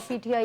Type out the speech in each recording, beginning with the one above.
PTI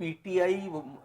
PTI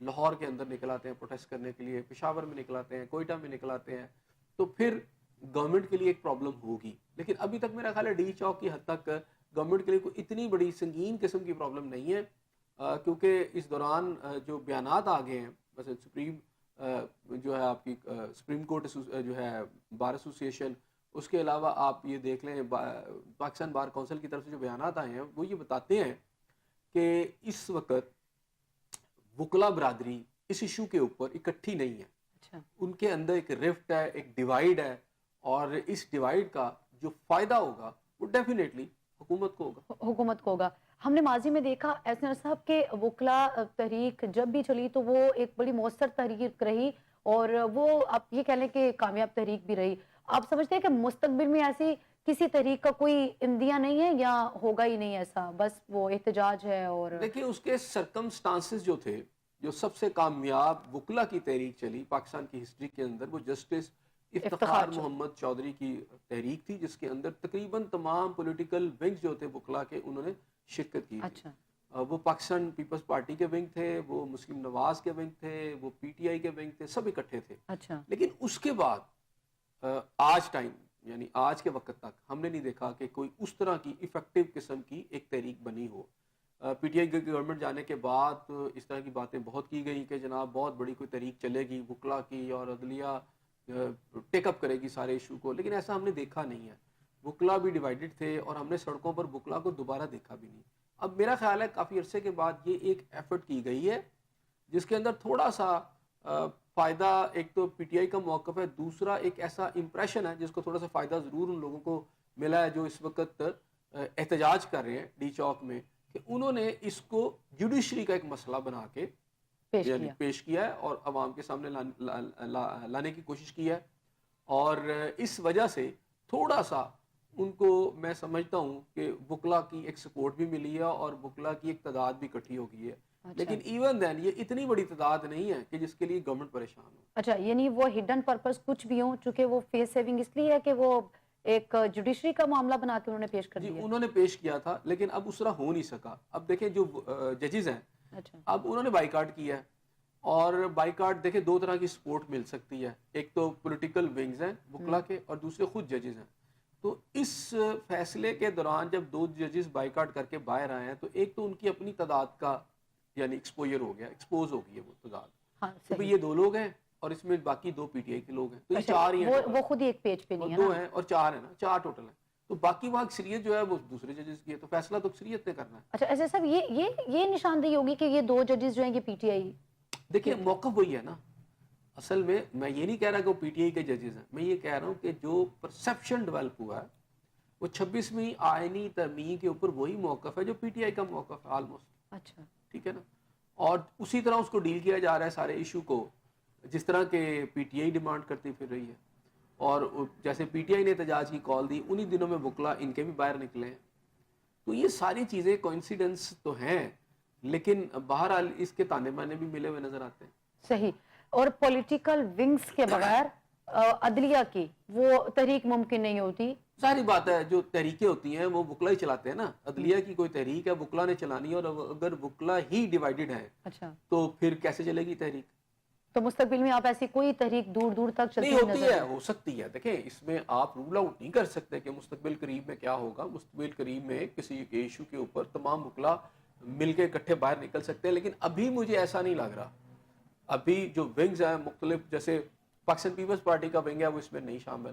Lahore کے اندر نکل آتے ہیں پروٹیسٹ کرنے کے لیے, پشاور میں نکل آتے ہیں, کوئٹہ میں نکل آتے ہیں, تو پھر گورنمنٹ کے لیے ایک پرابلم ہوگی. لیکن ابھی تک میرا خیال ہے ڈی چوک کی حد تک گورنمنٹ کے لیے کوئی اتنی بڑی سنگین قسم کی پرابلم نہیں ہے, کیونکہ اس دوران جو بیانات آ گئے ہیں, مثلا جو ہے آپ کی سپریم کورٹ جو ہے بار ایسوسی ایشن, اس کے علاوہ آپ یہ دیکھ لیں پاکستان بار کونسل کی طرف سے جو بیانات آئے ہیں وہ یہ بتاتے ہیں کہ اس وقت وکلا برادری اس ایشو کے اوپر اکٹھی نہیں ہے. اچھا, ان کے اندر ایک رفٹ ہے, ایک ڈیوائیڈ ہے, اور اس ڈیوائیڈ کا جو فائدہ ہوگا وہ ڈیفینیٹلی حکومت کو ہوگا. حکومت کو ہوگا. ہم نے ماضی میں دیکھا ایسن صاحب کہ وکلا تحریک جب بھی چلی تو وہ ایک بڑی مؤثر تحریک رہی, اور وہ آپ یہ کہہ لیں کہ کامیاب تحریک بھی رہی. آپ سمجھتے ہیں کہ مستقبل میں ایسی کسی تحریک کا کوئی اندیا نہیں ہے, یا ہوگا ہی نہیں ایسا, بس وہ احتجاج ہے؟ اور دیکھیں اس کے سرکمسٹانسز جو تھے, جو سب سے کامیاب وکلا کی تحریک چلی پاکستان کی ہسٹری کے اندر, وہ جسٹس افتخار محمد چودھری کی تحریک تھی, جس کے اندر تقریباً تمام پولیٹیکل ونگز جو تھے وکلا کے انہوں نے شرکت کی. اچھا, وہ پاکستان پیپلز پارٹی کے ونگ تھے, وہ مسلم نواز کے ونگ تھے, وہ پی ٹی آئی کے ونگ تھے, سب اکٹھے تھے. اچھا, لیکن اس کے بعد آج ٹائم یعنی آج کے وقت تک ہم نے نہیں دیکھا کہ کوئی اس طرح کی ایفیکٹو قسم کی ایک تحریک بنی ہو. پی ٹی آئی کی گورنمنٹ جانے کے بعد اس طرح کی باتیں بہت کی گئیں کہ جناب بہت بڑی کوئی تحریک چلے گی وکلا کی, اور عدلیہ ٹیک اپ کرے گی سارے ایشو کو, لیکن ایسا ہم نے دیکھا نہیں ہے. وکلا بھی ڈیوائیڈڈ تھے, اور ہم نے سڑکوں پر وکلا کو دوبارہ دیکھا بھی نہیں. اب میرا خیال ہے کافی عرصے کے بعد یہ ایک ایفرٹ کی گئی ہے جس کے اندر تھوڑا سا فائدہ, ایک تو پی ٹی آئی کا موقف ہے, دوسرا ایک ایسا امپریشن ہے جس کو تھوڑا سا فائدہ ضرور ان لوگوں کو ملا ہے جو اس وقت احتجاج کر رہے ہیں ڈی چوک میں, کہ انہوں نے اس کو جوڈیشری کا ایک مسئلہ بنا کے پیش کیا ہے اور عوام کے سامنے لانے کی کوشش کی ہے. اور اس وجہ سے تھوڑا سا ان کو میں سمجھتا ہوں کہ وکلا کی ایک سپورٹ بھی ملی ہے, اور وکلا کی ایک تعداد بھی اکٹھی ہو گئی ہے. لیکن ایون دین یہ اتنی بڑی تعداد نہیں ہے کہ جس کے لیے گورنمنٹ پریشان ہو. اچھا, یعنی وہ ہڈن پرپس کچھ بھی ہوں, چونکہ وہ فیس سیونگ اس لیے ہے کہ وہ ایک جوڈیشری کا معاملہ بنا کے انہوں نے پیش کر دیا. انہوں نے پیش کیا تھا, لیکن اب اس طرح ہو نہیں سکا. اب دیکھیں جو ججز ہیں, اب انہوں نے بائیکاٹ کیا ہے, اور بائیکاٹ دیکھیں دو طرح کی سپورٹ مل سکتی ہے. ایک تو پولیٹیکل ونگز ہیں وکلا کے, اور دوسرے خود ججز ہیں. تو اس فیصلے کے دوران جب دو ججز بائیکاٹ کر کے باہر آئے ہیں, تو ایک تو ان کی اپنی تعداد کا یعنی ایکسپوجر ہو گیا, ایکسپوز ہو گئی ہے وہ تعداد. تو یہ دو لوگ ہیں, اور اس میں باقی دو پی ٹی آئی کے لوگ ہیں, تو یہ چار ہی ہیں. وہ خود ہی ایک پیج پہ نہیں ہے, دو ہیں اور چار ہیں نا, چار ٹوٹل ہیں. تو باقی وہاں اکثریت جو ہے وہ دوسرے ججز کی ہے, تو فیصلہ تو اکثریت نے کرنا ہے. اچھا, ایسے صاحب یہ نشاندہی ہوگی کہ یہ دو ججز جو ہیں یہ پی ٹی آئی, دیکھیں موقف وہی ہے نا. اصل میں یہ نہیں کہہ رہا کہ وہ پی ٹی آئی کے ججز ہیں, میں یہ کہہ رہا ہوں کہ جو پرسیپشن ڈیولپ ہوا ہے وہ 26ویں آئینی ترمیم کے اوپر وہی موقف ہے جو پی ٹی آئی کا موقف ہے آلموسٹ. اچھا, ٹھیک ہے نا, اور اسی طرح اس کو ڈیل کیا جا رہا ہے سارے ایشو کو, جس طرح کے پی ٹی آئی ڈیمانڈ کرتی پھر رہی ہے. اور جیسے پی ٹی آئی نے احتجاج کی کال دی, انہی دنوں میں وکلا ان کے بھی باہر نکلے ہیں. تو یہ ساری چیزیں کوئنسیڈنس تو ہیں, لیکن بہرحال اس کے تانے بانے بھی ملے ہوئے نظر آتے ہیں. صحیح. اور پولیٹیکل ونگز کے بغیر عدلیہ کی وہ تحریک ممکن نہیں ہوتی. ساری بات ہے, جو تحریکیں ہوتی ہیں وہ وکلا ہی چلاتے ہیں نا. عدلیہ کی کوئی تحریک ہے وکلا نے چلانی ہے, اور اگر وکلا ہی ڈیوائیڈڈ ہے تو پھر کیسے چلے گی تحریک؟ تو مستقبل میں آپ ایسی کوئی تحریک دور دور تک چلتی نہیں ہوتی ہے, ہو سکتی ہے. دیکھیں اس میں آپ رول آؤٹ نہیں کر سکتے کہ مستقبل قریب میں کیا ہوگا. مستقبل قریب میں کسی ایشو کے اوپر تمام وکلا مل کے اکٹھے باہر نکل سکتے ہیں, لیکن ابھی مجھے ایسا نہیں لگ رہا. ابھی جو ونگز ہیں مختلف, جیسے پاکستان پیپلز پارٹی کا ونگ ہے وہ اس میں نہیں شامل,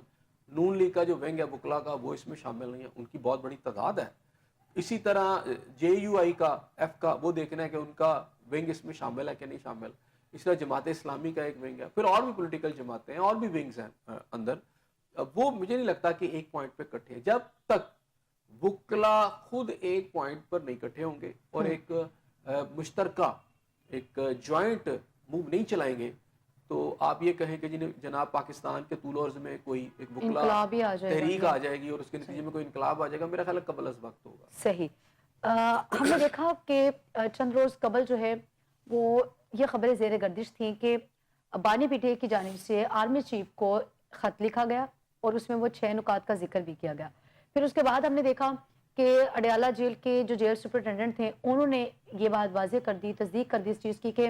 نون لیگ کا جو ونگ ہے وکلا کا وہ اس میں شامل نہیں ہے, ان کی بہت بڑی تعداد ہے. اسی طرح جے یو آئی کا ایف کا وہ دیکھنا ہے کہ ان کا ونگ اس میں شامل ہے کہ نہیں شامل. اس طرح جماعت اسلامی کا ایک ونگ ہے, پھر اور بھی پولیٹیکل جماعتیں ہیں, اور بھی ونگز ہیں اندر. وہ مجھے نہیں لگتا کہ ایک پوائنٹ پہ اکٹھے ہیں. جب تک وکلا خود ایک پوائنٹ پر نہیں اکٹھے ہوں گے اور ایک مشترکہ ایک جوائنٹ موو نہیں چلائیں گے, تو آپ یہ کہیں کہ جناب پاکستان کے طول و عرض میں کوئی ایک وکلا تحریک آ جائے گی اور اس کے نتیجے میں کوئی انقلاب آ جائے گا, میرا خیال ہے قبل از وقت ہوگا. صحیح. ہم نے دیکھا کہ چند روز قبل جو ہے وہ یہ خبریں زیر گردش تھیں کہ بانی پی ٹی آئی کی جانب سے آرمی چیف کو خط لکھا گیا, اور اس میں وہ 6 نکات کا ذکر بھی کیا گیا. پھر اس کے بعد ہم نے دیکھا کہ اڈیالہ جیل کے جو جیل سپرنٹینڈنٹ تھے انہوں نے یہ بات واضح کر دی, تصدیق کر دی اس چیز کی کہ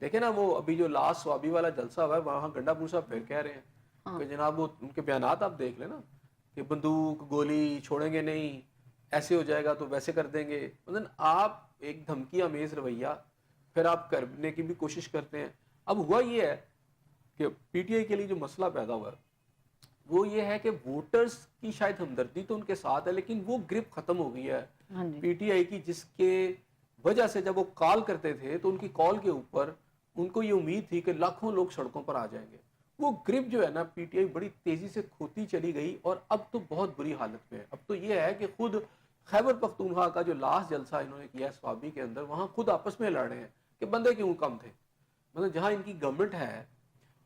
دیکھیں نا وہ ابھی جو لاسٹ سوابی والا جلسہ ہوا ہے وہاں گنڈا پور صاحب پھر کہہ رہے ہیں کہ جناب وہ ان کے بیانات آپ دیکھ لیں نا کہ بندوق گولی چھوڑیں گے نہیں, ایسے ہو جائے گا تو ویسے کر دیں گے. مثلا آپ ایک دھمکی آمیز رویہ پھر آپ کرنے کی بھی کوشش کرتے ہیں. اب ہوا یہ ہے کہ پی ٹی آئی کے لیے جو مسئلہ پیدا ہوا ہے وہ یہ ہے کہ ووٹرز کی شاید ہمدردی تو ان کے ساتھ ہے لیکن وہ گرپ ختم ہو گئی ہے پی ٹی آئی کی, جس کے وجہ سے جب وہ کال کرتے تھے تو ان کی کال کے اوپر ان کو یہ امید تھی کہ لاکھوں لوگ سڑکوں پر آ جائیں گے. وہ گرپ جو ہے نا پی ٹی آئی بڑی تیزی سے کھوتی چلی گئی اور اب تو بہت بری حالت میں ہے. اب تو یہ ہے کہ خود خیبر پختونخوا کا جو لاسٹ جلسہ انہوں نے کیا سوابی کے اندر وہاں خود آپس میں لڑ رہے ہیں کہ بندے کیوں کم تھے. مطلب جہاں ان کی گورنمنٹ ہے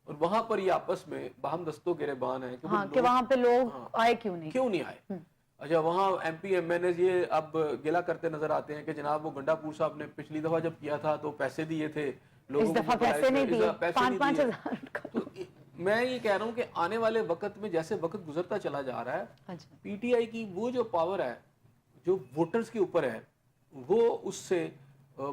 اور وہاں پر یہ آپس میں باہم دستوں گریبان ہیں کہ وہاں پہ لوگ آئے کیوں نہیں آئے. اچھا وہاں ایم پی ایم این اے یہ اب گلا کرتے نظر آتے ہیں کہ جناب وہ گنڈا پور صاحب نے پچھلی دفعہ جب کیا تھا تو پیسے دیے تھے لوگوں کو, پیسے نہیں دیے, 5,000 تو میں یہ کہہ رہا ہوں کہ آنے والے وقت میں جیسے وقت گزرتا چلا جا رہا ہے پی ٹی آئی کی وہ جو پاور ہے جو ووٹرز کے اوپر ہے وہ اس سے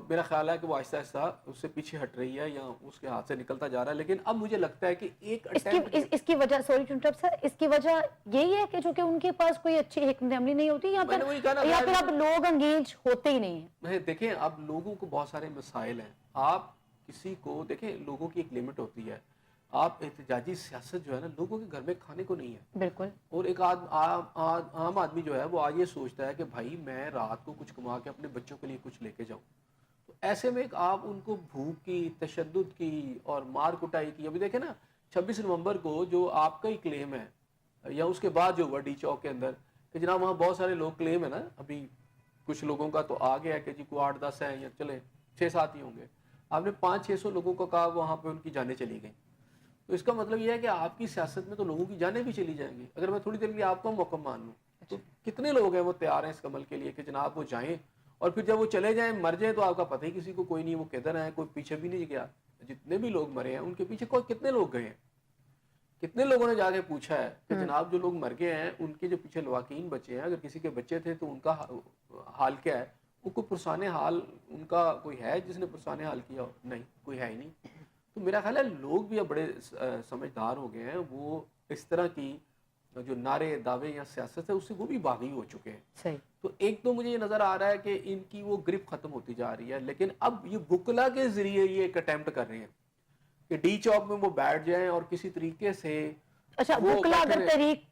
میرا خیال ہے کہ وہ آہستہ آہستہ اس سے پیچھے ہٹ رہی ہے یا اس کے ہاتھ سے نکلتا جا رہا ہے. لیکن اب مجھے لگتا ہے کہ ایک اس کی وجہ, سوری ٹو انٹرپٹ سر, اس کی وجہ یہی ہے کہ جو کہ ان کے پاس کوئی اچھی حکمت عملی نہیں ہوتی یا پھر اب لوگ انگیج ہوتے ہی نہیں ہیں. دیکھیں اب لوگوں کو بہت سارے مسائل ہیں. آپ کسی کو دیکھیں لوگوں کی ایک لمٹ ہوتی ہے. آپ احتجاجی سیاست جو ہے نا لوگوں کے گھر میں کھانے کو نہیں ہے بالکل. اور ایک عام آدمی جو ہے وہ آج یہ سوچتا ہے کہ بھائی میں رات کو کچھ کما کے اپنے بچوں کے لیے کچھ لے کے جاؤں. تو ایسے میں آپ ان کو بھوک کی, تشدد کی اور مار کٹائی کی. ابھی دیکھیں نا 26 نومبر کو جو آپ کا ہی کلیم ہے یا اس کے بعد جو ہوا ڈی چوک کے اندر کہ جناب وہاں بہت سارے لوگ کلیم ہے نا, ابھی کچھ لوگوں کا تو آ گیا ہے کہ جی کو 8-10 ہیں یا چلے 6-7 ہی ہوں گے. آپ نے 500-600 لوگوں کو کہا وہاں پہ ان کی جانیں چلی گئیں. تو اس کا مطلب یہ ہے کہ آپ کی سیاست میں تو لوگوں کی جانیں بھی چلی جائیں گی. اگر میں تھوڑی دیر بھی آپ کو محکم مان لوں تو کتنے لوگ ہیں وہ تیار ہیں اس عمل کے لیے کہ جناب وہ جائیں اور پھر جب وہ چلے جائیں مر جائیں تو آپ کا پتہ ہی کسی کو کوئی نہیں وہ کدھر ہیں, کوئی پیچھے بھی نہیں گیا. جتنے بھی لوگ مرے ہیں ان کے پیچھے کتنے لوگ گئے ہیں, کتنے لوگوں نے جا کے پوچھا ہے کہ جناب جو لوگ مر گئے ہیں ان کے جو پیچھے لواحقین بچے ہیں اگر کسی کے بچے تھے تو ان کا حال کیا ہے. وہ کوئی پرسان حال ان کا کوئی ہے جس نے پرسان حال کیا ہو؟ نہیں, کوئی ہے ہی نہیں. تو میرا خیال ہے لوگ بھی اب بڑے سمجھدار ہو گئے ہیں. وہ اس طرح کی جو نعرے دعوے یا سیاست ہے اس سے وہ بھی باغی ہو چکے ہیں. صحیح. تو ایک تو مجھے یہ نظر آ رہا ہے کہ ان کی وہ گرپ ختم ہوتی جا رہی ہے. لیکن اب یہ وکلا کے ذریعے یہ ایک اٹیمپٹ کر رہے ہیں کہ ڈی چوک میں وہ بیٹھ جائیں اور کسی طریقے سے اچھا وکلا اگر تحریک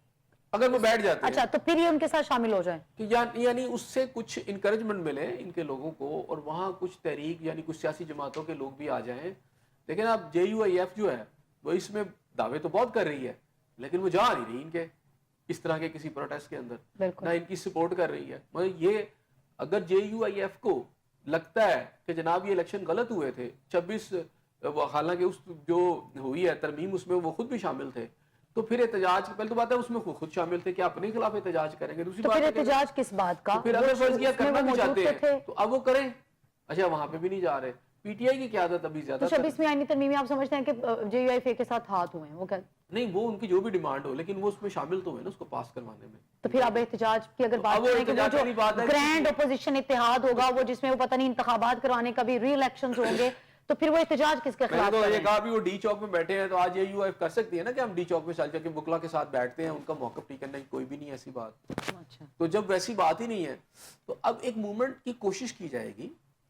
اگر وہ بیٹھ جاتے ہیں اچھا تو پھر یہ ان کے ساتھ شامل ہو جائیں کہ یعنی اس سے کچھ انکریجمنٹ ملے ان کے لوگوں کو اور وہاں کچھ تحریک یعنی کچھ سیاسی جماعتوں کے لوگ بھی آ جائیں. لیکن اب جے یو آئی ایف جو ہے وہ اس میں دعوے تو بہت کر رہی ہے لیکن وہ جا نہیں رہی ان کے اس طرح کے کسی پروٹیسٹ کے اندر نہ ان کی سپورٹ کر رہی ہے. مطلب یہ اگر جے یو آئی ایف کو لگتا ہے کہ جناب یہ الیکشن غلط ہوئے تھے 26 حالانکہ اس جو ہوئی ہے ترمیم اس میں وہ خود بھی شامل تھے تو پھر احتجاج پہلے تو بات ہے اس میں خود شامل تھے کہ اپنے خلاف احتجاج کریں گے. دوسری بات احتجاج کس بات کا پھر اگر فرض کیا کرنا بھی چاہتے ہیں تو اب وہ کریں. اچھا وہاں پہ بھی نہیں جا رہے. پی ٹی آئی کی قیادت ابھی زیادہ 26 میں آئینی ترمیمی آپ سمجھتے ہیں کہ جے یو آئی کے ساتھ ہاتھ ہوئے ہیں وہ کیا نہیں وہ ان کی جو بھی ڈیمانڈ ہو لیکن وہ اس میں شامل تو ہوئے نا اس کو پاس کروانے میں. تو پھر اب احتجاج کی اگر بات کریں کہ وہ جو گرینڈ اپوزیشن اتحاد ہوگا وہ جس میں وہ پتہ نہیں انتخابات کروانے کا بھی ری الیکشنز ہوں گے تو پھر وہ احتجاج کس کے خلاف میں تو یہ کہا بھی وہ ڈی چوک میں بیٹھے ہیں تو آج یہ یو ایف کر سکتی ہے نا کہ ہم ڈی چوک میں چل جا کے وکلا کے ساتھ بیٹھتے ہیں ان کا موقف ٹھیک ہے. نہیں کوئی بھی نہیں ایسی بات. تو جب ویسی بات ہی نہیں ہے تو اب ایک موومنٹ کی کوشش کی جائے گی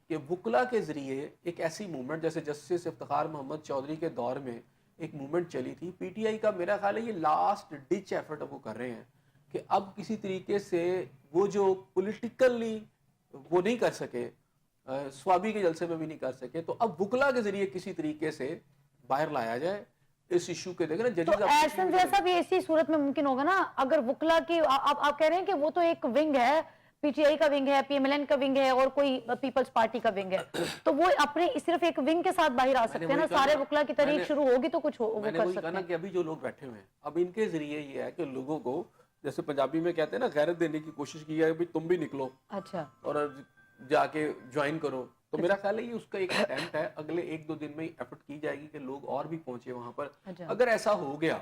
کہ وکلا کے ذریعے ایک ایسی موومنٹ جیسے جسٹس افتخار محمد چودھری کے دور میں ایک موومنٹ چلی تھی. پی ٹی آئی کا میرا خیال ہے یہ لاسٹ ڈچ ایفرٹ اب وہ کر رہے ہیں کہ اب کسی طریقے سے وہ جو پولیٹیکلی وہ نہیں کر سکے سوابی کے جلسے میں بھی نہیں کر سکے تو اب وکلا کے ذریعے کسی طریقے سے باہر لایا جائے اس ایشو کے. دیکھیں نا ججز ایسن جیسا بھی اسی صورت میں ممکن ہوگا نا اگر وکلا کی آپ کہہ رہے ہیں کہ وہ تو ایک ونگ ہے پی ٹی آئی کا ونگ ہے پی ایم ایل این کا ونگ ہے اور کوئی پیپلز پارٹی کا ونگ ہے تو وہ اپنے صرف ایک ونگ کے ساتھ باہر آ سکتے ہیں نا. سارے وکلا کی تحریک شروع ہوگی تو کچھ وہ کر سکتے ہیں. کہ ابھی جو لوگ بیٹھے ہوئے ہیں اب ان کے ذریعے یہ ہے کہ لوگوں کو جیسے پنجابی میں کہتے ہیں نا غیرت دینے کی کوشش کی ہے کہ تم بھی نکلو اچھا اور جا کے جوائن کرو. تو میرا خیال ہے یہ اس کا ایک اٹیمپٹ ہے. اگلے 1-2 دن میں ایفرٹ کی جائے گی کہ لوگ اور بھی پہنچے وہاں پر. اگر ایسا ہو گیا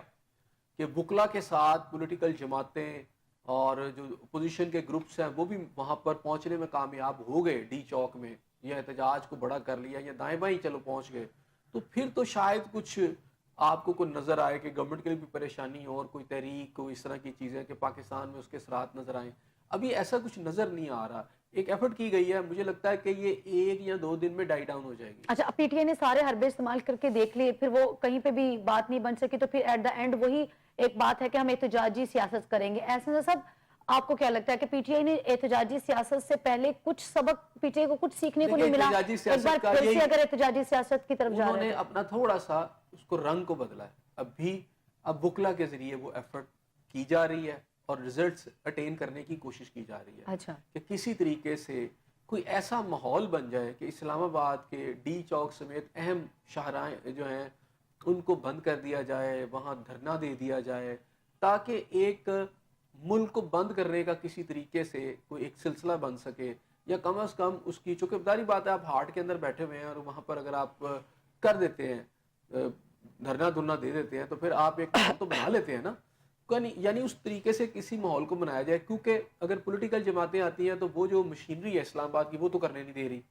کہ وکلا کے ساتھ پولیٹیکل جماعتیں اور جو اپوزیشن کے گروپس ہیں وہ بھی وہاں پر پہنچنے میں کامیاب ہو گئے ڈی چوک میں یا احتجاج کو بڑا کر لیا یا دائیں بائیں چلو پہنچ گئے تو پھر تو شاید کچھ آپ کو کوئی نظر آئے کہ گورنمنٹ کے لیے بھی پریشانی ہو اور کوئی تحریک کوئی اس طرح کی چیزیں کہ پاکستان میں اس کے اثرات نظر آئیں. ابھی ایسا کچھ نظر نہیں آ رہا. ایک ایفرٹ کی گئی ہے, مجھے لگتا ہے کہ یہ 1 یا 2 دن میں ڈائی ڈاؤن ہو جائے گی. اچھا, پی ٹی آئی نے سارے حربے استعمال کر کے دیکھ لیے, پھر وہ کہیں پہ بھی بات نہیں بن سکی, تو پھر ایٹ دا اینڈ وہی ایک بات ہے کہ ہم احتجاجی سیاست کریں گے. ایسے سب آپ کو کیا لگتا ہے کہ پی ٹی آئی نے احتجاجی سیاست سے پہلے کچھ سبق پی ٹی آئی کو کچھ سیکھنے کو نہیں ملا؟ ایک بار پھر سے اگر احتجاجی سیاست کی طرف جا انہوں رہے نے ہیں اپنا تھوڑا سا اس کو رنگ کو بدلا ہے. اب وکلا کے ذریعے وہ ایفرٹ کی جا رہی ہے اور ریزلٹس اٹین کرنے کی کوشش کی جا رہی ہے. اچھا, کہ کسی طریقے سے کوئی ایسا ماحول بن جائے کہ اسلام آباد کے ڈی چوک سمیت اہم شاہراہیں جو ہیں ان کو بند کر دیا جائے, وہاں دھرنا دے دیا جائے, تاکہ ایک ملک کو بند کرنے کا کسی طریقے سے کوئی ایک سلسلہ بن سکے, یا کم از کم اس کی, چونکہ داری بات ہے آپ ہارٹ کے اندر بیٹھے ہوئے ہیں اور وہاں پر اگر آپ کر دیتے ہیں, دھرنا دے دیتے ہیں, تو پھر آپ ایک ماحول تو بنا لیتے ہیں نا. یعنی اس طریقے سے کسی ماحول کو بنایا جائے, کیونکہ اگر پولیٹیکل جماعتیں آتی ہیں تو وہ جو مشینری ہے اسلام آباد کی وہ تو کرنے نہیں دے رہی.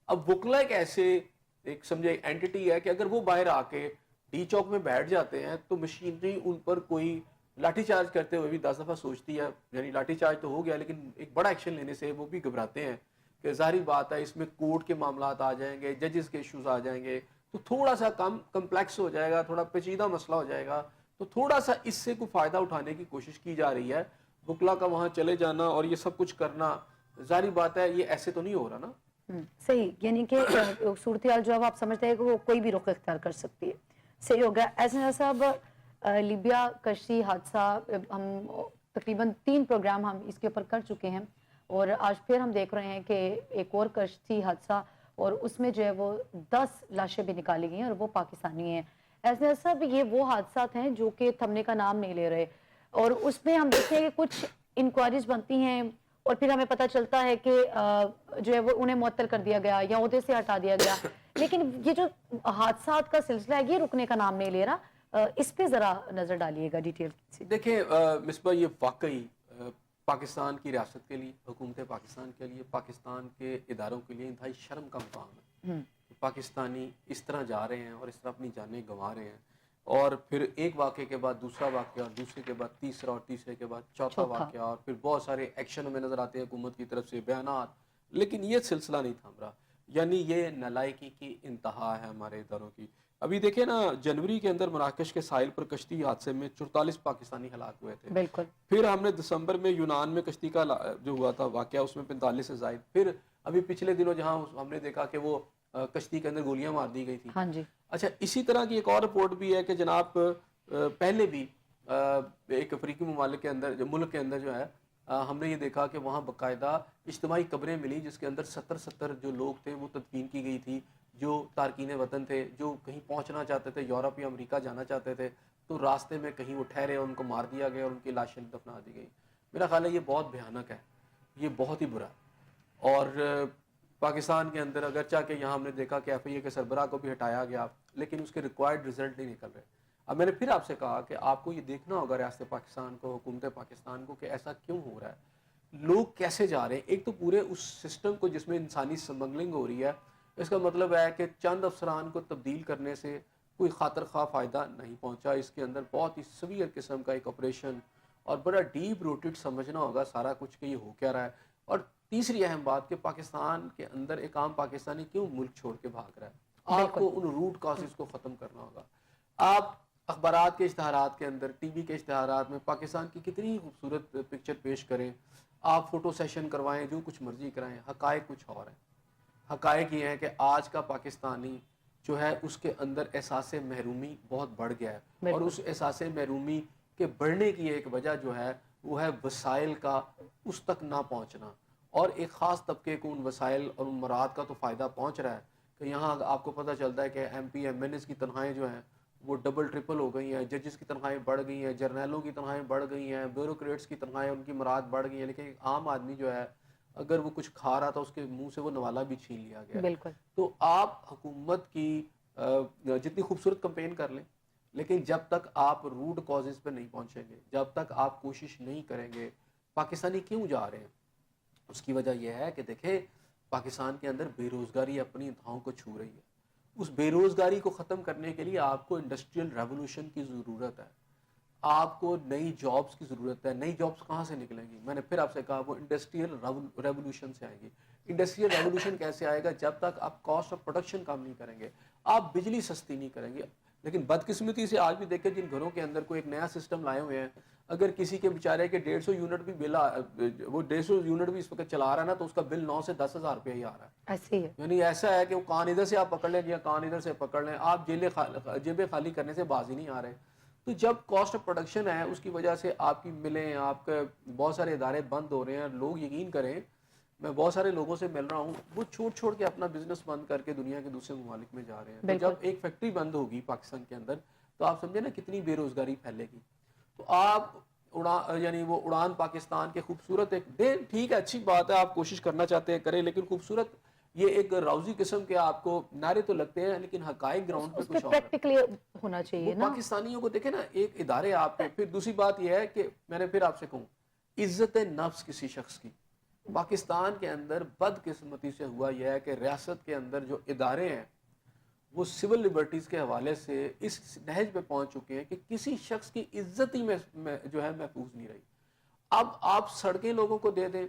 اب وکلا ایک ایسے ایک سمجھے اینٹی ہے کہ اگر وہ باہر آ کے ڈی چوک میں بیٹھ جاتے ہیں تو مشینری ان پر کوئی لاٹھی چارج کرتے ہوئے بھی 10 دفعہ سوچتی ہے. یعنی لاٹھی چارج تو ہو گیا, لیکن ایک بڑا ایکشن لینے سے وہ بھی گھبراتے ہیں کہ ظاہری بات ہے اس میں کورٹ کے معاملات آ جائیں گے, ججز کے ایشوز آ جائیں گے, تو تھوڑا سا کم کمپلیکس ہو جائے گا, تھوڑا پیچیدہ مسئلہ ہو جائے گا. تو تھوڑا سا اس سے کوئی فائدہ اٹھانے کی کوشش کی جا رہی ہے. وکلا کا وہاں چلے جانا اور یہ سب کچھ کرنا, ظاہری بات ہے یہ ایسے تو نہیں ہو رہا نا. صحیح, یعنی کہ صورتحال جو آپ سمجھتے ہیں کہ وہ کوئی بھی رخ اختیار کر سکتی ہے. صحیح ہو گیا. ایسا صاحب, لیبیا کشتی حادثہ, ہم تقریباً 3 پروگرام ہم اس کے اوپر کر چکے ہیں, اور آج پھر ہم دیکھ رہے ہیں کہ ایک اور کشتی حادثہ, اور اس میں جو ہے وہ 10 لاشیں بھی نکالی گئی ہیں اور وہ پاکستانی ہیں. ایسا صاحب, یہ وہ حادثات ہیں جو کہ تھمنے کا نام نہیں لے رہے, اور اس میں ہم دیکھتے ہیں کہ کچھ انکوائریز بنتی ہیں اور پھر ہمیں پتہ چلتا ہے کہ جو ہے وہ انہیں معطل کر دیا گیا یا عہدے سے ہٹا دیا گیا. لیکن یہ جو حادثات کا سلسلہ ہے یہ رکنے کا نام نہیں لے رہا. اس پہ ذرا نظر ڈالیے گا ڈیٹیل سے. دیکھیں مصباح, یہ واقعی پاکستان کی ریاست کے لیے, حکومت پاکستان کے لیے, پاکستان کے اداروں کے لیے انتہائی شرم کا مقام ہے. پاکستانی اس طرح جا رہے ہیں اور اس طرح اپنی جانیں گنوا رہے ہیں, اور پھر ایک واقعے کے بعد دوسرا واقعہ, اور دوسرے کے بعد تیسرا, اور تیسرے کے بعد چوتھا واقعہ, اور پھر بہت سارے ایکشن ہمیں نظر آتے ہیں حکومت کی طرف سے, بیانات, لیکن یہ سلسلہ نہیں تھم رہا. یعنی یہ نالائکی کی انتہا ہے ہمارے اداروں کی. ابھی دیکھیں نا, جنوری کے اندر مراکش کے ساحل پر کشتی حادثے میں 44 پاکستانی ہلاک ہوئے تھے. بالکل. پھر ہم نے دسمبر میں یونان میں کشتی کا جو ہوا تھا واقعہ, اس میں 45 سے زائد. پھر ابھی پچھلے دنوں جہاں ہم نے دیکھا کہ وہ کشتی کے اندر گولیاں مار دی گئی تھی. ہاں جی. اچھا, اسی طرح کی ایک اور رپورٹ بھی ہے کہ جناب پہلے بھی ایک افریقی ممالک کے اندر, جو ملک کے اندر جو ہے, ہم نے یہ دیکھا کہ وہاں باقاعدہ اجتماعی قبریں ملی جس کے اندر 70 جو لوگ تھے وہ تدفین کی گئی تھی, جو تارکین وطن تھے, جو کہیں پہنچنا چاہتے تھے, یورپ یا امریکہ جانا چاہتے تھے, تو راستے میں کہیں وہ ٹھہرے اور ان کو مار دیا گیا اور ان کی لاشیں دفنا دی گئی. میرا خیال ہے یہ بہت بھیانک ہے, یہ بہت ہی برا. اور پاکستان کے اندر اگرچہ کہ یہاں ہم نے دیکھا کہ ایف آئی اے کے سربراہ کو بھی ہٹایا گیا, لیکن اس کے ریکوائرڈ رزلٹ نہیں نکل رہے. اب میں نے پھر آپ سے کہا کہ آپ کو یہ دیکھنا ہوگا ریاست پاکستان کو, حکومت پاکستان کو, کہ ایسا کیوں ہو رہا ہے, لوگ کیسے جا رہے ہیں. ایک تو پورے اس سسٹم کو جس میں انسانی اسمگلنگ ہو رہی ہے, اس کا مطلب ہے کہ چند افسران کو تبدیل کرنے سے کوئی خاطر خواہ فائدہ نہیں پہنچا. اس کے اندر بہت ہی سیویئر قسم کا ایک آپریشن اور بڑا ڈیپ روٹڈ سمجھنا ہوگا سارا کچھ کہ یہ ہو کیا رہا ہے. اور تیسری اہم بات کہ پاکستان کے اندر ایک عام پاکستانی کیوں ملک چھوڑ کے بھاگ رہا ہے. آپ کو ان روٹ کازز کو ختم کرنا ہوگا. آپ اخبارات کے اشتہارات کے اندر, ٹی وی کے اشتہارات میں پاکستان کی کتنی خوبصورت پکچر پیش کریں, آپ فوٹو سیشن کروائیں, جو کچھ مرضی کرائیں, حقائق کچھ اور ہیں. حقائق یہ ہیں کہ آج کا پاکستانی جو ہے اس کے اندر احساس محرومی بہت بڑھ گیا ہے, اور اس احساس محرومی کے بڑھنے کی ایک وجہ جو ہے وہ ہے وسائل کا اس تک نہ پہنچنا. اور ایک خاص طبقے کو ان وسائل اور ان مراد کا تو فائدہ پہنچ رہا ہے کہ یہاں آپ کو پتہ چلتا ہے کہ M P M N S کی تنخواہیں جو ہیں وہ ڈبل ٹرپل ہو گئی ہیں, ججز کی تنخواہیں بڑھ گئی ہیں, جرنیلوں کی تنخواہیں بڑھ گئی ہیں, بیوروکریٹس کی تنخواہیں ان کی مراد بڑھ گئی ہیں, لیکن ایک عام آدمی جو ہے اگر وہ کچھ کھا رہا تھا اس کے منہ سے وہ نوالا بھی چھین لیا گیا. بالکل. تو آپ حکومت کی جتنی خوبصورت کمپین کر لیں, لیکن جب تک آپ روٹ کازز پہ نہیں پہنچیں گے, جب تک آپ کوشش نہیں کریں گے, پاکستانی کیوں جا رہے ہیں, اس کی وجہ یہ ہے کہ دیکھیں پاکستان کے اندر بے روزگاری اپنی انتہاؤں کو چھو رہی ہے. اس بے روزگاری کو ختم کرنے کے لیے آپ کو انڈسٹریل ریولوشن کی ضرورت ہے, آپ کو نئی جابس کی ضرورت ہے. نئی جابس کہاں سے نکلیں گی؟ میں نے پھر آپ سے کہا وہ انڈسٹریل ریولوشن سے آئیں گی. انڈسٹریل ریولوشن کیسے آئے گا؟ جب تک آپ کاسٹ آف پروڈکشن کم نہیں کریں گے, آپ بجلی سستی نہیں کریں گے. لیکن بدقسمتی سے آج بھی دیکھیں جن گھروں کے اندر کوئی ایک نیا سسٹم لائے ہوئے ہیں, اگر کسی کے بیچارے کے 150 یونٹ بھی بل وہ 150 یونٹ بھی اس وقت چلا رہا ہے نا, تو اس کا بل 9 سے 10,000 روپے ہی آ رہا ہے. ایسے ہی ہے. یعنی ایسا ہے کہ وہ کان ادھر سے آپ پکڑ لیں یا کان ادھر سے پکڑ لیں, آپ جیبیں خالی کرنے سے باز ہی نہیں آ رہے. تو جب کاسٹ آف پروڈکشن ہے اس کی وجہ سے آپ کی ملیں, آپ کے بہت سارے ادارے بند ہو رہے ہیں. لوگ یقین کریں, میں بہت سارے لوگوں سے مل رہا ہوں, وہ چھوڑ کے اپنا بزنس بند کر کے دنیا کے دوسرے ممالک میں جا رہے ہیں. تو جب ایک فیکٹری بند ہوگی پاکستان کے اندر تو آپ سمجھیں نا کتنی بے روزگاری پھیلے گی. تو آپ یعنی وہ اڑان پاکستان کے خوبصورت ایک دے, ٹھیک ہے اچھی بات ہے, آپ کوشش کرنا چاہتے ہیں کریں, لیکن خوبصورت یہ ایک راؤزی قسم کے آپ کو نعرے تو لگتے ہیں لیکن حقائق گراؤنڈ پہ کچھ اور ہے. پریکٹیکلی ہونا چاہیے نا پاکستانیوں کو دیکھیں نا, ایک ادارے آپ کے. پھر دوسری بات یہ ہے کہ میں نے پھر آپ سے کہوں, عزت نفس کسی شخص کی پاکستان کے اندر بدقسمتی سے ہوا یہ ہے کہ ریاست کے اندر جو ادارے ہیں وہ سول لبرٹیز کے حوالے سے اس نہج پہ پہنچ چکے ہیں کہ کسی شخص کی عزت ہی میں جو ہے محفوظ نہیں رہی. اب آپ سڑکیں لوگوں کو دے دیں,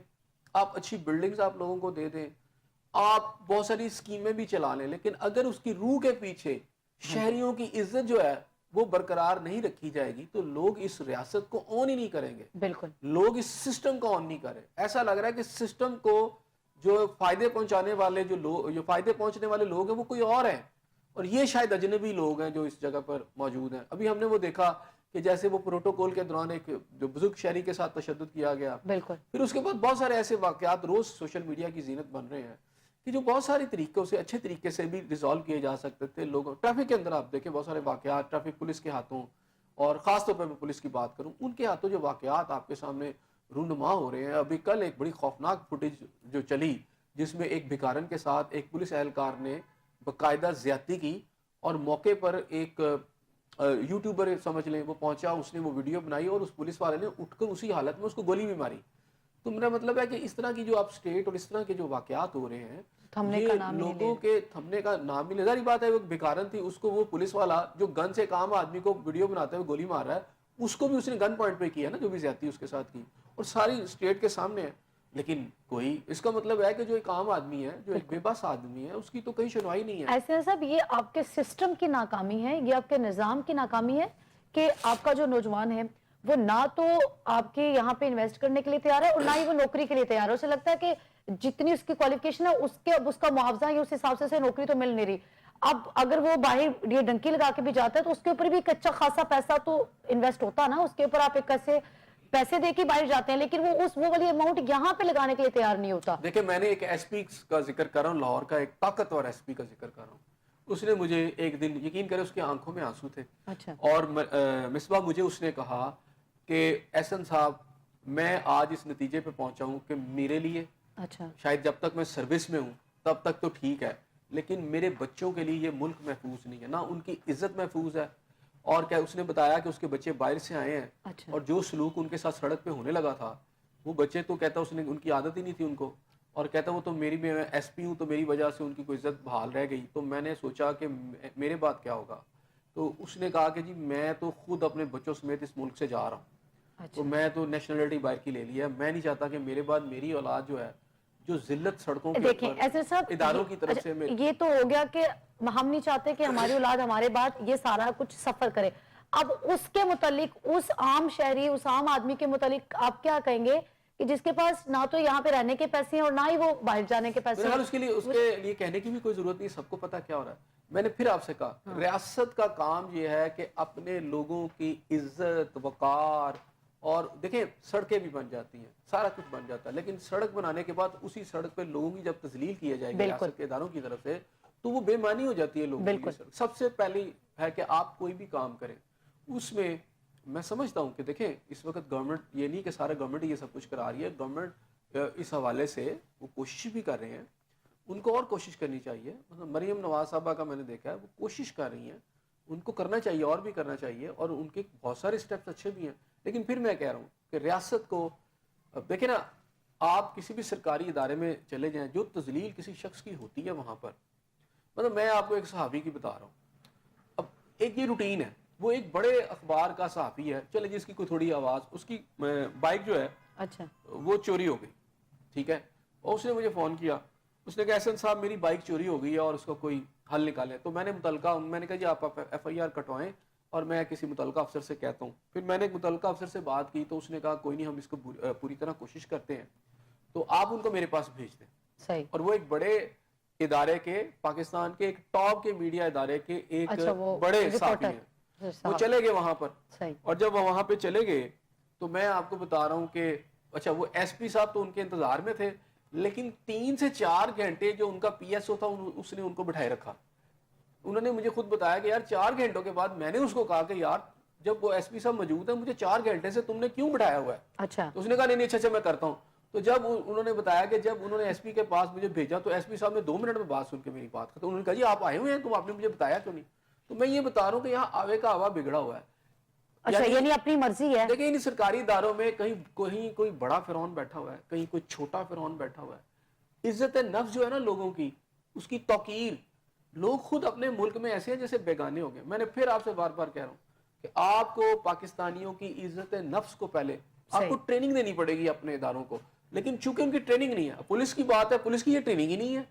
آپ اچھی بلڈنگز آپ لوگوں کو دے دیں, آپ بہت ساری اسکیمیں بھی چلا لیں, لیکن اگر اس کی روح کے پیچھے شہریوں کی عزت جو ہے وہ برقرار نہیں رکھی جائے گی تو لوگ اس ریاست کو اون ہی نہیں کریں گے. بالکل لوگ اس سسٹم کو اون نہیں کریں. ایسا لگ رہا ہے کہ سسٹم کو جو فائدے پہنچانے والے جو فائدے پہنچنے والے لوگ ہیں وہ کوئی اور ہیں, اور یہ شاید اجنبی لوگ ہیں جو اس جگہ پر موجود ہیں. ابھی ہم نے وہ دیکھا کہ جیسے وہ پروٹوکول کے دوران ایک جو بزرگ شہری کے ساتھ تشدد کیا گیا, بالکل, پھر اس کے بعد بہت سارے ایسے واقعات روز سوشل میڈیا کی زینت بن رہے ہیں کہ جو بہت ساری طریقوں سے اچھے طریقے سے بھی ریزالو کیے جا سکتے تھے. لوگوں ٹریفک کے اندر آپ دیکھیں بہت سارے واقعات ٹریفک پولیس کے ہاتھوں, اور خاص طور پہ میں پولیس کی بات کروں, ان کے ہاتھوں جو واقعات آپ کے سامنے رونما ہو رہے ہیں. ابھی کل ایک بڑی خوفناک فوٹیج جو چلی جس میں ایک بھکارن کے ساتھ ایک پولیس اہلکار نے باقاعدہ زیادتی کی, اور موقع پر ایک یوٹیوبر سمجھ لیں وہ پہنچا, اس نے وہ ویڈیو بنائی اور اس پولیس والے نے اٹھ کر اسی حالت میں اس کو گولی بھی ماری. تو میرا مطلب ہے کہ اس طرح کی جو آپ سٹیٹ اور اس طرح کے جو واقعات ہو رہے ہیں یہ لوگوں کے تھمنے کا نام نہیں. ظاہری بات ہے وہ بھکارن تھی, اس کو وہ پولیس والا جو گن سے کام آدمی کو ویڈیو بناتے ہوئے گولی مار رہا ہے, اس کو بھی اس نے گن پوائنٹ پہ کیا نا, جو بھی زیادتی اس کے ساتھ کی, اور ساری اسٹیٹ کے سامنے ہے. لیکن کوئی, اس کا مطلب ہے کہ جو ایک عام آدمی ہے, جو ایک بے بس آدمی ہے, اس کی تو کہیں سنوائی نہیں ہے. ایسے صاحب یہ آپ کے سسٹم کی ناکامی ہے, یہ آپ کے نظام کی ناکامی ہے کہ آپ کا جو نوجوان ہے وہ نہ تو آپ کے یہاں پہ انویسٹ کرنے کے لیے تیار ہے اور نہ ہی وہ نوکری کے لیے تیار ہے. اسے لگتا ہے کہ جتنی اس کی کوالیفیکیشن ہے اس کا معاوضہ ہی اس حساب سے نوکری تو مل نہیں رہی. اب اگر وہ باہر یہ ڈنکی لگا کے بھی جاتا ہے تو اس کے اوپر بھی ایک اچھا خاصا پیسہ تو انویسٹ ہوتا ہے نا, اس کے اوپر آپ ایک ایسے پیسے دے کے باہر جاتے ہیں, لیکن وہ والی اماؤنٹ یہاں پہ لگانے کے لیے تیار نہیں ہوتا. دیکھیں میں نے ایک ایس پی کا ذکر کر رہا ہوں, لاہور کا ایک طاقتور ایس پی کا ذکر کر رہا ہوں. اس نے مجھے ایک دن, یقین کرے اس کی آنکھوں میں آنسو تھے, اچھا, اور مصباح مجھے اس نے کہا کہ احسن صاحب میں آج اس نتیجے پہ پہنچا ہوں کہ میرے لیے اچھا, شاید جب تک میں سروس میں ہوں تب تک تو ٹھیک ہے, لیکن میرے بچوں کے لیے یہ ملک محفوظ نہیں ہے, نہ ان کی عزت محفوظ ہے. اور کیا اس نے بتایا کہ اس کے بچے باہر سے آئے ہیں, اچھا, اور جو سلوک ان کے ساتھ سڑک پہ ہونے لگا تھا وہ بچے تو کہتا اس نے ان کی عادت ہی نہیں تھی ان کو, اور کہتا وہ تو میں ایس پی ہوں تو میری وجہ سے ان کی کوئی عزت بحال رہ گئی. تو میں نے سوچا کہ میرے بعد کیا ہوگا, تو اس نے کہا کہ جی میں تو خود اپنے بچوں سمیت اس ملک سے جا رہا ہوں, تو میں تو نیشنلٹی باہر کی لے لیا, میں نہیں چاہتا کہ میرے بعد میری اولاد جو ہے جو ذلت سڑکوں کے دیکھیں اوپر ایسے صاحب اداروں کی طرف سے یہ تو ہو گیا کہ ہم نہیں چاہتے کہ ہماری اولاد ہمارے بعد یہ سارا کچھ سفر کرے. اب اس کے متعلق اس عام شہری, اس عام آدمی کے متعلق آپ کیا کہیں گے کہ جس کے پاس نہ تو یہاں پہ رہنے کے پیسے ہیں اور نہ ہی وہ باہر جانے کے پیسے ہیں؟ اس کے لیے کہنے کی بھی کوئی ضرورت نہیں, سب کو پتا کیا ہو رہا ہے. میں نے پھر آپ سے کہا ریاست کا کام یہ ہے کہ اپنے لوگوں کی عزت وقار, اور دیکھیں سڑکیں بھی بن جاتی ہیں, سارا کچھ بن جاتا ہے, لیکن سڑک بنانے کے بعد اسی سڑک پہ لوگوں کی جب تذلیل کیا جائے گی ریاست کے اداروں کی طرف سے تو وہ بے معنی ہو جاتی ہے لوگوں کی. سب سے پہلی ہے کہ آپ کوئی بھی کام کریں اس میں, میں سمجھتا ہوں کہ دیکھیں اس وقت گورنمنٹ یہ نہیں کہ سارا گورنمنٹ یہ سب کچھ کرا رہی ہے, گورنمنٹ اس حوالے سے وہ کوشش بھی کر رہے ہیں, ان کو اور کوشش کرنی چاہیے. مطلب مریم نواز صاحبہ کا میں نے دیکھا ہے وہ کوشش کر رہی ہیں, ان کو کرنا چاہیے اور بھی کرنا چاہیے, اور ان کے بہت سارے سٹیپس اچھے بھی ہیں. لیکن پھر میں کہہ رہا ہوں کہ ریاست کو دیکھیں نا, آپ کسی بھی سرکاری ادارے میں چلے جائیں, جو تذلیل کسی شخص کی ہوتی ہے وہاں پر مطلب میں آپ کو ایک صحافی کی بتا رہا ہوں. اب ایک یہ روٹین ہے, وہ ایک بڑے اخبار کا صحافی ہے, چلے جس کی کوئی تھوڑی آواز, اس کی بائک جو ہے اچھا وہ چوری ہو گئی, ٹھیک ہے, اور اس نے مجھے فون کیا, اس نے کہا احسن صاحب میری بائک چوری ہو گئی ہے اور اس کا کوئی حل نکالیں. تو میں نے کہا جی آپ ایف آئی آر کٹوائیں اور میں کسی متعلقہ افسر سے کہتا ہوں. پھر میں نے متعلقہ افسر سے بات کی تو اس نے کہا کوئی نہیں, ہم اس کو پوری طرح کوشش کرتے ہیں, تو آپ ان کو میرے پاس بھیج دیں. صحیح. اور وہ ایک بڑے ادارے کے, پاکستان کے ایک ٹاپ کے میڈیا ادارے کے ایک اچھا وہ بڑے صحافی رپورٹر ہیں, وہ چلے گئے وہاں پر. صحیح. اور جب وہ وہاں پہ چلے گئے تو میں آپ کو بتا رہا ہوں کہ اچھا وہ ایس پی صاحب تو ان کے انتظار میں تھے, لیکن 3 سے 4 گھنٹے جو ان کا پی ایس او تھا اس نے ان کو بٹھائے رکھا. انہوں نے مجھے خود بتایا کہ یار 4 گھنٹوں کے بعد میں نے اس کو کہا کہ یار جب وہ ایس پی صاحب موجود ہیں مجھے 4 گھنٹے سے تم نے کیوں بٹھایا ہوا ہے. اچھا. تو اس نے کہا نہیں اچھا میں کرتا ہوں. تو جب انہوں نے بتایا کہ جب انہوں نے ایس پی کے پاس مجھے بھیجا تو ایس پی صاحب نے 2 منٹ میں بات سن کے میری بات کی. تو انہوں نے کہا جی آپ آئے ہوئے ہیں تو آپ نے مجھے بتایا کیوں نہیں. تو میں یہ بتا رہا ہوں کہ یہاں آوے کا آوا بگڑا ہوا ہے. اچھا یعنی اپنی مرضی ہے. دیکھیں ان سرکاری اداروں میں کہیں کوئی بڑا فرعون بیٹھا ہوا ہے, کہیں کوئی چھوٹا فرعون بیٹھا ہوا ہے. عزت نفس جو ہے نا لوگوں کی, اس کی توقیر, لوگ خود اپنے ملک میں ایسے ہیں جیسے بیگانے ہو گئے. میں نے پھر آپ سے بار بار کہہ رہا ہوں کہ آپ کو پاکستانیوں کی عزت نفس کو پہلے آپ کو ٹریننگ دینی پڑے گی اپنے اداروں کو, لیکن چونکہ ان کی ٹریننگ نہیں ہے. پولیس کی بات ہے, پولیس کی یہ ٹریننگ ہی نہیں ہے.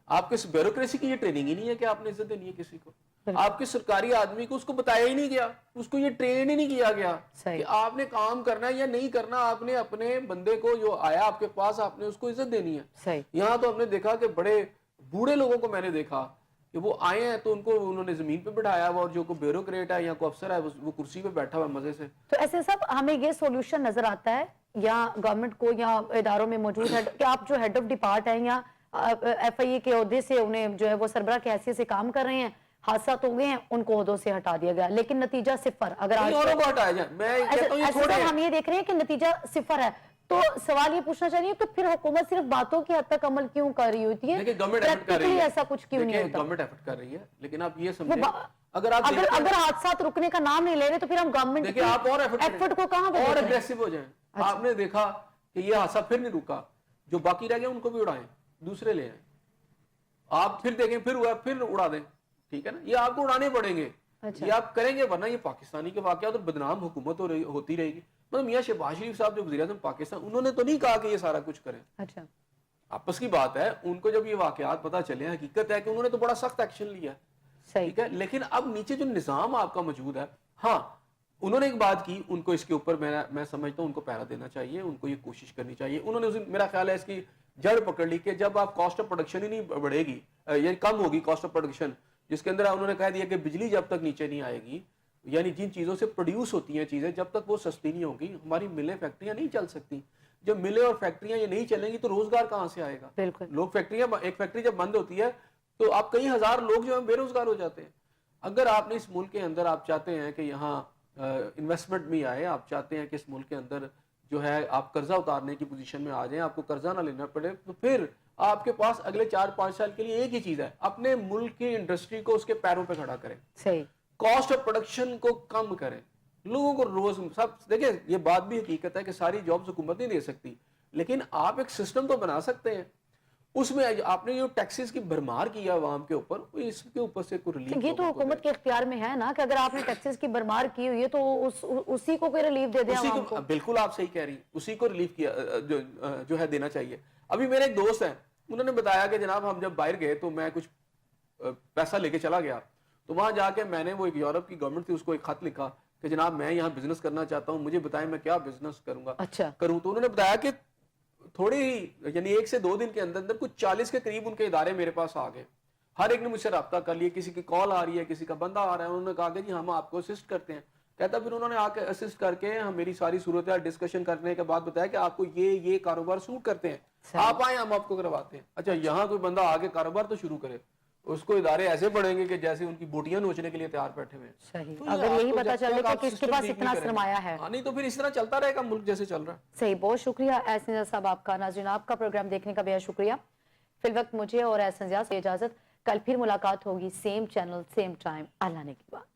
آپ کے بیوروکریسی کی یہ ٹریننگ ہی نہیں ہے کہ آپ نے عزت دینی ہے کسی کو. آپ کے سرکاری آدمی کو اس کو بتایا ہی نہیں گیا, اس کو یہ ٹرین ہی نہیں کیا گیا کہ آپ نے کام کرنا ہے یا نہیں کرنا. آپ نے اپنے بندے کو جو آیا آپ کے پاس آپ نے اس کو عزت دینی ہے. یہاں تو ہم نے دیکھا کہ بڑے بوڑھے لوگوں کو میں نے دیکھا کہ وہ آئے ہیں تو ان کو انہوں نے زمین پہ بٹھایا ہوا, اور جو کوئی بیوروکریٹ ہے یا کوئی افسر ہے وہ کرسی پہ بیٹھا ہوا مزے سے. تو ایسے سب ہمیں یہ سولوشن نظر آتا ہے یا گورنمنٹ کو یا اداروں میں موجود ہے کہ آپ جو ہیڈ آف ڈپارٹ ہیں یا ایف آئی اے کے عہدے سے انہیں جو ہے وہ سربراہ کی حیثیت سے کام کر رہے ہیں, حادثات ہو گئے ہیں, ان کو عہدوں سے ہٹا دیا گیا, لیکن نتیجہ صفر. اگر کو ہٹایا جائے, میں کہتا ہوں یہ تھوڑے ہم یہ دیکھ رہے ہیں کہ نتیجہ صفر ہے, تو سوال یہ پوچھنا چاہیے کہ پھر حکومت صرف باتوں کی حد تک عمل کیوں کر رہی ہوتی ہے, پریکٹیکلی ایسا کچھ کیوں نہیں ہوتا؟ گورنمنٹ ایفرٹ کر رہی ہے, لیکن آپ یہ سمجھیں اگر حادثات رکنے کا نام نہیں لے رہے تو پھر ہم گورنمنٹ آپ اور ایفرٹ کو کہاں اور اگریسو ہو جائیں. آپ نے دیکھا کہ یہ حادثہ پھر نہیں رکا, جو باقی رہ گئے ان کو بھی اڑائیں, دوسرے لے آئیں. آپ پھر دیکھیں پھر ہوا پھر اڑا دیں, ٹھیک ہے نا, یہ آپ کو اڑانے پڑیں گے, یہ آپ کریں گے, ورنہ یہ پاکستانی کے واقعات اور بدنام حکومت ہوتی رہے گی. مطلب میاں شہباز شریف صاحب جو وزیر اعظم پاکستان, انہوں نے تو نہیں کہا کہ یہ سارا کچھ کریں. اچھا آپس کی بات ہے, ان کو جب یہ واقعات پتہ چلے, حقیقت ہے کہ انہوں نے تو بڑا سخت ایکشن لیا, ٹھیک ہے, لیکن اب نیچے جو نظام آپ کا موجود ہے, ہاں انہوں نے ایک بات کی, ان کو اس کے اوپر میں سمجھتا ہوں ان کو پہرا دینا چاہیے, ان کو یہ کوشش کرنی چاہیے. انہوں نے میرا خیال ہے اس کی جڑ پکڑ لی کہ جب آپ کاسٹ آف پروڈکشن ہی نہیں بڑھے گی, یعنی کم ہوگی کاسٹ آف پروڈکشن, جس کے اندر انہوں نے کہہ دیا کہ بجلی جب تک نیچے نہیں آئے گی, یعنی جن چیزوں سے پروڈیوس ہوتی ہیں چیزیں, جب تک وہ سستی نہیں ہوگی, ہماری ملیں فیکٹریاں نہیں چل سکتی. جب ملیں اور فیکٹریاں یہ نہیں چلیں گی تو روزگار کہاں سے آئے گا؟ لوگ فیکٹریاں, ایک فیکٹری جب بند ہوتی ہے تو آپ کئی ہزار لوگ جو ہیں بے روزگار ہو جاتے ہیں. اگر آپ نے اس ملک کے اندر آپ چاہتے ہیں کہ یہاں انویسٹمنٹ بھی آئے, آپ چاہتے ہیں کہ اس ملک کے اندر جو ہے آپ قرضہ اتارنے کی پوزیشن میں آ جائیں, آپ کو قرضہ نہ لینا پڑے, تو پھر آپ کے پاس اگلے 4-5 سال کے لیے ایک ہی چیز ہے, اپنے ملک کی انڈسٹری کو اس کے پیروں پہ کھڑا کریں, کاسٹ آف پروڈکشن کو کم کریں, لوگوں کو روز سب دیکھیں. یہ بات بھی حقیقت ہے کہ ساری جابز حکومت نہیں دے سکتی, لیکن آپ ایک سسٹم تو بنا سکتے ہیں. اس میں آپ نے جو ٹیکسز کی بھرمار کیا عوام کے اوپر, اس کے اوپر سے کوئی ریلیف, یہ تو حکومت کے اختیار میں ہے نا کہ اگر آپ نے ٹیکسز کی بھرمار کی ہوئی ہے تو اسی کو کوئی ریلیف دے دیں عوام کو. بالکل آپ صحیح کہہ رہی ہیں, اسی کو ریلیف کیا جو ہے دینا چاہیے. ابھی میرے ایک دوست ہیں, انہوں نے بتایا کہ جناب ہم جب باہر گئے تو میں کچھ پیسہ لے کے چلا گیا, تو وہاں جا کے میں نے, وہ ایک یورپ کی گورنمنٹ تھی, اس کو ایک خط لکھا کہ جناب میں یہاں بزنس کرنا چاہتا ہوں, مجھے بتائیں میں کیا بزنس کروں. تو انہوں نے بتایا کہ تھوڑی ہی یعنی 1 سے 2 دن کے اندر کچھ 40 کے قریب ان کے ادارے میرے پاس آ گئے. ہر ایک نے مجھ سے رابطہ کر لیا, کسی کی کال آ رہی ہے, کسی کا بندہ آ رہا ہے, انہوں نے کہا کہ جی ہم آپ کو اسسٹ کرتے ہیں. کہتا پھر انہوں نے آ کے اسسٹ کر کے میری ساری صورتحال ڈسکشن کرنے کے بعد بتایا کہ آپ کو یہ کاروبار سوٹ کرتے ہیں, آپ آئیں ہم آپ کو کرواتے ہیں. اچھا یہاں کوئی بندہ آگے کاروبار تو شروع کرے, اس کو ادارے ایسے پڑیں گے کہ جیسے ان کی بوٹیاں نوچنے کے لیے تیار بیٹھے ہوئے ہیں. اگر یہی پتا چل رہا ہے کہ کس کے پاس اتنا سرمایہ ہے, نہیں تو پھر اس طرح چلتا رہے گا ملک جیسے چل رہا ہے. صحیح. بہت شکریہ احسن زیاد صاحب آپ کا. ناظرین آپ کا پروگرام دیکھنے کا بہت شکریہ. فی الوقت مجھے اور احسن زیاد سے اجازت. کل پھر ملاقات ہوگی, سیم چینل سیم ٹائم. اللہ نے کی بات.